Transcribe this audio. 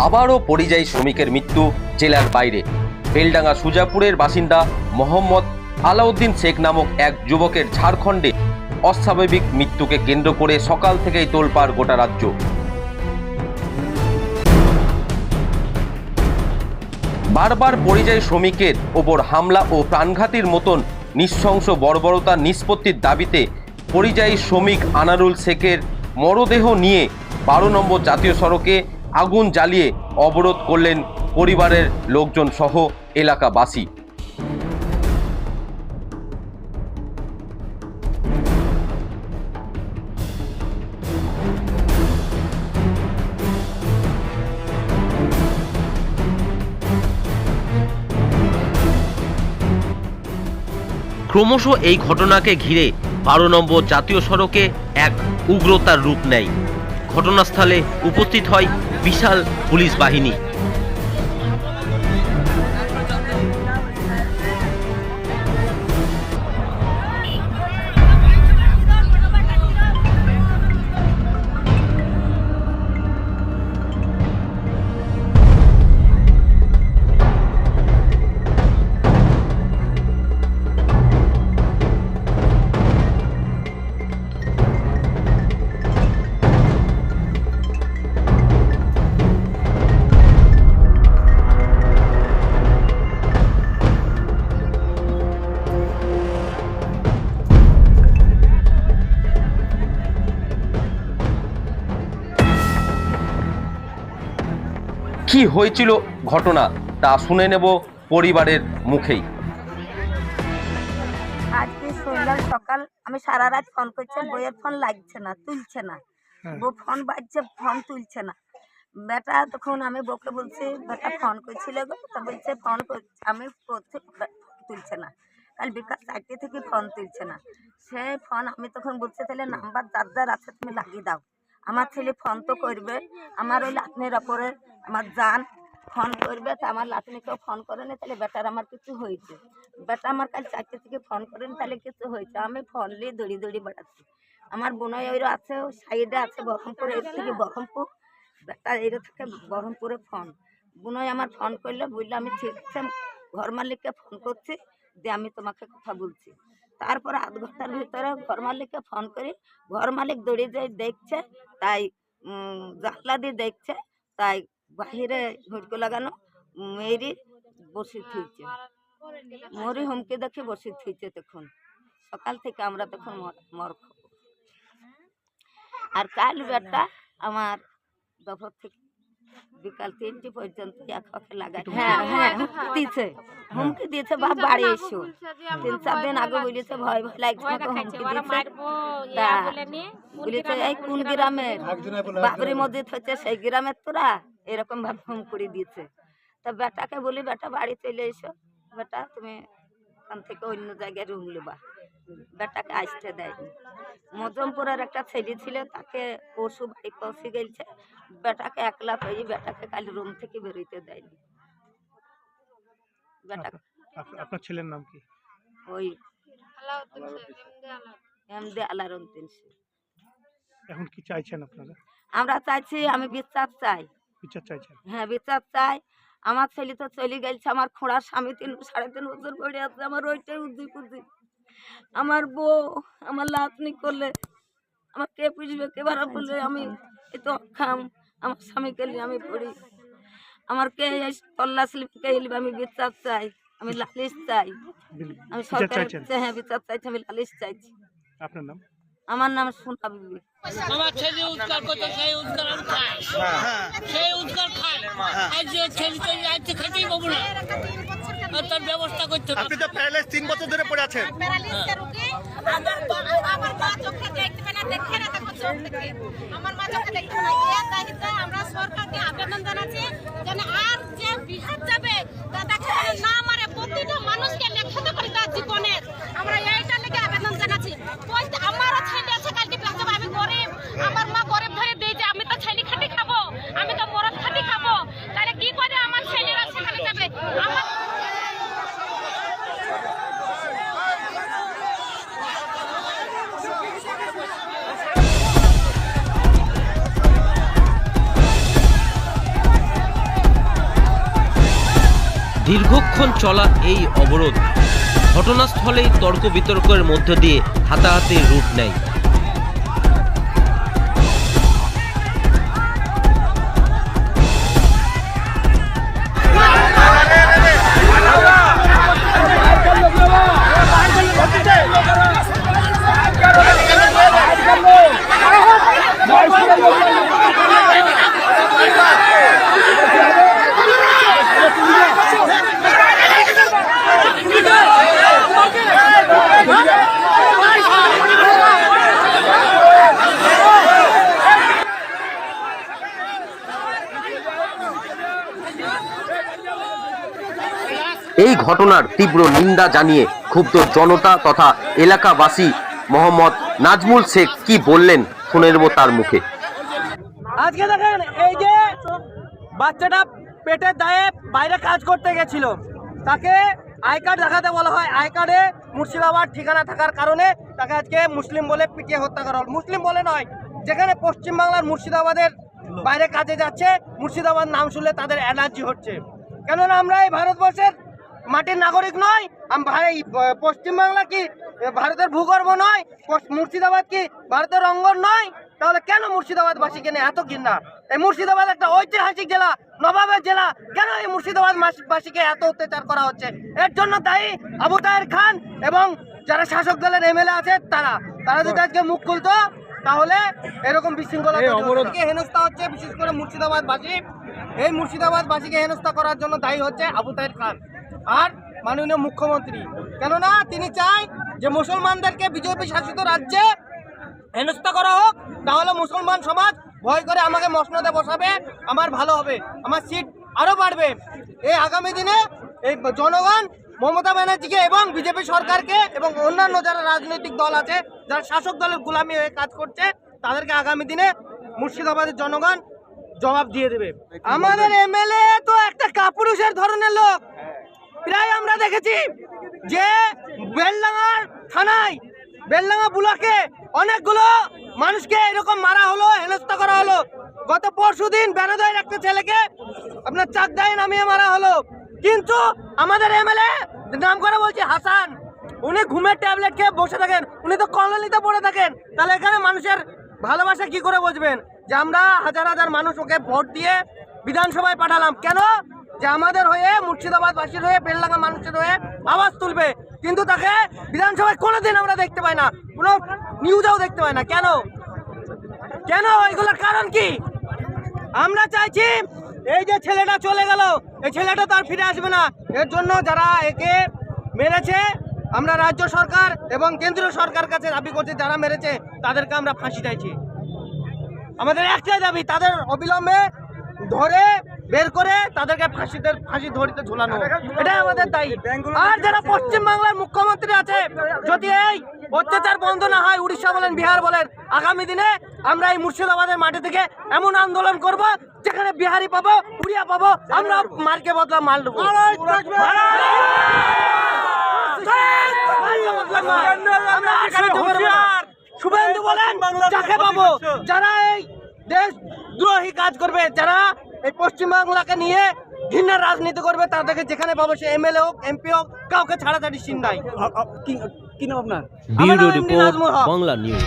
আবারও পরিযায়ী শ্রমিকের মৃত্যু জেলার বাইরে। বেলডাঙ্গা সুজাপুরের বাসিন্দা মোহাম্মদ আলাউদ্দিন শেখ নামক এক যুবকের ঝাড়খণ্ডে অস্বাভাবিক মৃত্যুকে কেন্দ্র করে সকাল থেকেই তোলপাড় গোটা রাজ্য। বারবার পরিযায়ী শ্রমিকের ওপর হামলা ও প্রাণঘাতীর মতন নৃশংস বর্বরতার নিষ্পত্তির দাবিতে পরিযায়ী শ্রমিক আনারুল শেখের মরদেহ নিয়ে 12 নম্বর জাতীয় সড়কে আগুন জ্বালিয়ে অবরোধ করলেন পরিবারের লোকজন সহ এলাকাবাসী। ক্রমশ এই ঘটনাকে ঘিরে 12 নম্বর জাতীয় সড়কে এক উগ্রতার রূপ নেয়। ঘটনাস্থলে উপস্থিত হয় বিশাল পুলিশ বাহিনী। কি হয়েছিল ঘটনা তা শুনে নেব পরিবারের মুখেই। আজকে শুনলাম সকাল, আমি সারা রাত ফোন করছি, বইয়ের ফোন লাগছে না, তুলছে না, বউ ফোন বাজছে, ফোন তুলছে না। বেটা তখন আমি বউকে বলছি, বেটা ফোন করছিল গো, তো বলছে ফোন করছে, আমি করছি, তুলছে না। কাল বিকাল 4টে থেকে ফোন তুলছে না। সে ফোন আমি তখন বলছি, তাহলে নাম্বার যার আছে তুমি লাগিয়ে দাও, আমার ছেলে ফোন তো করবে, আমার ওই লাতনির ওপরে আমার জান ফোন করবে, তা আমার লাতনিকেও ফোন করে না, তাহলে বেটার আমার কিছু হয়েছে। বেটা আমার কাল 4টে থেকে ফোন করেন, তাহলে কিছু হয়েছে। আমি ফোন নিয়ে দৌড়ি দৌড়ি বেড়াচ্ছি। আমার বোনই ওইরও আছে, ও সাইডে আছে বহরমপুর, এর থেকে বহরমপুর, বেটা এর থেকে বহরমপুরে ফোন। বোনই আমার ফোন করলে, বললো আমি ঠিক আছে, ঘর মালিককে ফোন করছি, যে আমি তোমাকে কথা বলছি। তারপরে আধ ঘন্টার ভিতরে ঘর মালিককে ফোন করি, ঘর মালিক দৌড়ে যায় দেখছে, তাই জানলা দিয়ে দেখছে, তাই বাহিরে হুড়কো লাগানো মেয়েরই বসে থুইছে, মরি হুমকি দেখে বসে থুইছে। তখন সকাল থেকে আমরা তখন মর খাবো। আর কাল বেটা আমার দুপুর থেকে বিকাল 3টে পর্যন্ত এক হকে লাগাই দিয়েছে, হুমকি দিয়েছে, বাপ বাড়ি এসো। 3-4 দিন আগে বলেছে, ভয় ভয় লাগছে, হুমকি দিয়েছে। বলেছে এই কোন গ্রামের, বাবরি মসজিদ হচ্ছে সেই গ্রামের তোরা, এরকম ভাবে হুম করে দিয়েছে। তা বেটাকে বলি, বেটা বাড়ি চলে এসো, বেটা তুমি ওখান থেকে অন্য জায়গায় রুম নেবা। বেটাকে আসতে দেয়নি। মজমপুরের একটা ছেলে ছিল, তাকে পশু বাড়ি পৌঁছে গেছে, বেটাকে একলা পেয়ে বেটাকে কাল রুম থেকে বেরোতে দেয়নি। বেটাকে আপনার ছেলের নাম কি? ওই এমডি আলাউদ্দিন শেখ। এখন কি চাইছেন আপনারা? আমরা চাইছি, আমি বিচার চাই। বিচার চাইছেন? হ্যাঁ, বিচার চাই। আমার ছেলে তো চলে গেছে, আমার খোঁড়ার স্বামী 3-3.5 বছর পড়ে আছে, আমার ওইটাই উদ্দি পুদ্দি। আমার বউ আমার লাতনি করলে আমার কে পুষবে, কে ভাড়া বললে, আমি এ তো অক্ষম, আমার স্বামীকে নিয়ে আমি পড়ি, আমার কে কল্লা স্লিপকে এলিবে। আমি বিচার চাই, আমি লালিশ চাই, আমি সরকার। হ্যাঁ, বিচার চাইছি, আমি লালিশ চাইছি। আপনার নাম? আমার নাম সোনা বিবি। আমার ছেলে উৎকার করতো, সেই উৎকার আমি খাই, সেই উৎকার খাই। আজ যে ছেলে আজকে খেতেই পাবো না, তার ব্যবস্থা করতে হবে। আপনি তো প্যারালাইজ 3 বছর ধরে পড়ে আছেন। আমরা সরকারকে আবেদন জানাচ্ছি, যেন আর যে বিহার যাবে তাকে না মারে, প্রতিটা মানুষকে লেখাতে পারি তার জীবনের। আমরা এইটা লেগে আবেদন জানাচ্ছি। আমারও ছেলে আছে, কালকে বাঁচাবো। আমি গরিব, আমার মা গরিব ধরে দিয়েছে, আমি তো ছেলে খাটি খাবো, আমি তো মরদ খাটি খাবো, তাহলে কি করে আমার ছেলেরা সেখানে যাবে? আমার দীর্ঘক্ষণ চলা এই অবরোধ ঘটনাস্থলেই তর্ক বিতর্কের মধ্য দিয়ে হাতাহাতির রূপ নেয়। এই ঘটনার তীব্র নিন্দা জানিয়ে ক্ষুব্ধ জনতা তথা এলাকাবাসী মোহাম্মদ নাজমুল শেখ কি বললেন শুনে নেব তার মুখে। আজকে দেখেন, এই যে বাচ্চাটা পেটের দায়ে বাইরে কাজ করতে গেছিল, তাকে আই কার্ড দেখাতে বলা হয়। আই কার্ডে মুর্শিদাবাদ ঠিকানা থাকার কারণে তাকে আজকে মুসলিম বলে পিটিয়ে হত্যা করা হল। মুসলিম বলে নয়, যেখানে পশ্চিমবাংলার মুর্শিদাবাদের বাইরে কাজে যাচ্ছে, মুর্শিদাবাদ নাম শুনলে তাদের অ্যালার্জি হচ্ছে। কেননা আমরা এই ভারতবর্ষের মাটির নাগরিক নয়। পশ্চিমবাংলা কি ভারতের ভূগর্ভ নয়? মুর্শিদাবাদ কি ভারতের অঙ্গন নয়? তাহলে কেন মুর্শিদাবাদবাসীকে নিয়ে এত ঘৃণা? এই মুর্শিদাবাদ একটা ঐতিহাসিক জেলা, নবাবের জেলা, কেন এই মুর্শিদাবাদ বাসীকে এত অত্যাচার করা হচ্ছে? এর জন্য দায়ী আবু তাহের খান এবং যারা শাসক দলের এমএলএ আছে তারা যদি আজকে মুখ খুলতো, তাহলে এরকম বিশৃঙ্খলা অবরোধকে হেনস্থা হচ্ছে। বিশেষ করে মুর্শিদাবাদবাসী, এই মুর্শিদাবাদবাসীকে হেনস্থা করার জন্য দায়ী হচ্ছে আবু তাহের খান আর মাননীয় মুখ্যমন্ত্রী। কেননা তিনি চায় যে মুসলমানদেরকে বিজেপি শাসিত রাজ্যে হেনস্থা করা হোক, তাহলে মুসলমান সমাজ ভয় করে আমাকে মসনদে বসাবে, আমার ভালো হবে, আমার সিট আরও বাড়বে। এই আগামী দিনে এই জনগণ মমতা ব্যানার্জিকে এবং বিজেপি সরকারকে এবং অন্যান্য যারা রাজনৈতিক দল আছে, যারা শাসক দলের গোলামি হয়ে কাজ করছে, তাদেরকে আগামী দিনে মুর্শিদাবাদের জনগণ জবাব দিয়ে দেবে। আমাদের এমএলএ তো একটা কাপুরুষের ধরনের লোক। প্রায় আমরা দেখেছি যে বেলডাঙ্গার থানায়, বেলডাঙ্গা ব্লকে অনেকগুলো মানুষকে এরকম মারা হলো, হেনস্থা করা হলো। গত পরশুদিন বেনাদয়ের একটা ছেলেকে আপনার চাকদায় নামিয়ে মারা হলো। কিন্তু আমাদের এমএলএ নাম করে বলছে হাসান, উনি ঘুমের ট্যাবলেট খেয়ে বসে থাকেন, উনি তো কলোনিতে পড়ে থাকেন। তাহলে এখানে মানুষের ভালোবাসা কি করে বুঝবেন যে আমরা হাজার হাজার মানুষ ওকে ভোট দিয়ে বিধানসভায় পাঠালাম? কেন? যে আমাদের হয়ে, মুর্শিদাবাদবাসীর হয়ে, বেলডাঙ্গা মানুষের হয়ে আওয়াজ তুলবে। কিন্তু তাকে বিধানসভায় কোনোদিন আমরা দেখতে পাই না, কোনো নিউজেও দেখতে পাই না। কেন? এগুলোর কারণ কি? আমরা চাইছি এই যে ছেলেটা চলে গেল, এই ছেলেটা তো আর ফিরে আসবে না। এর জন্য যারা একে মেরেছে, আমরা রাজ্য সরকার এবং কেন্দ্রীয় সরকার কাছে দাবি করছি, যারা মেরেছে তাদেরকে আমরা ফাঁসি চাইছি। আমাদের একটাই দাবি, তাদের অবিলম্বে ধরে বের করে তাদেরকে ফাঁসি ধরিতে ঝুলানো, এটাই আমাদের দায়ী। আর যারা পশ্চিমবাংলার মুখ্যমন্ত্রী আছে, যদি এই অত্যাচার বন্ধ না হয়, উড়িষ্যা বলেন, বিহার বলেন, আগামী দিনে আমরা এই মুর্শিদাবাদের মাটি থেকে এমন আন্দোলন করব, যেখানে বিহারি পাবো, উড়িয়া পাবো, আমরা মারকে বদলা মাল দেবো। শুভেন্দু বলেন, যাকে পাবো, যারা এই দেশ দ্রোহী কাজ করবে, যারা এই পশ্চিমবাংলাকে নিয়ে ঘৃণার রাজনীতি করবে, তাদেরকে যেখানে পাবো, সে এমএলএ হোক, এমপি হোক, কাউকে ছাড়াছাড়ি চিন্তায়। কি নাম আপনার? Bureau report, Bangla news.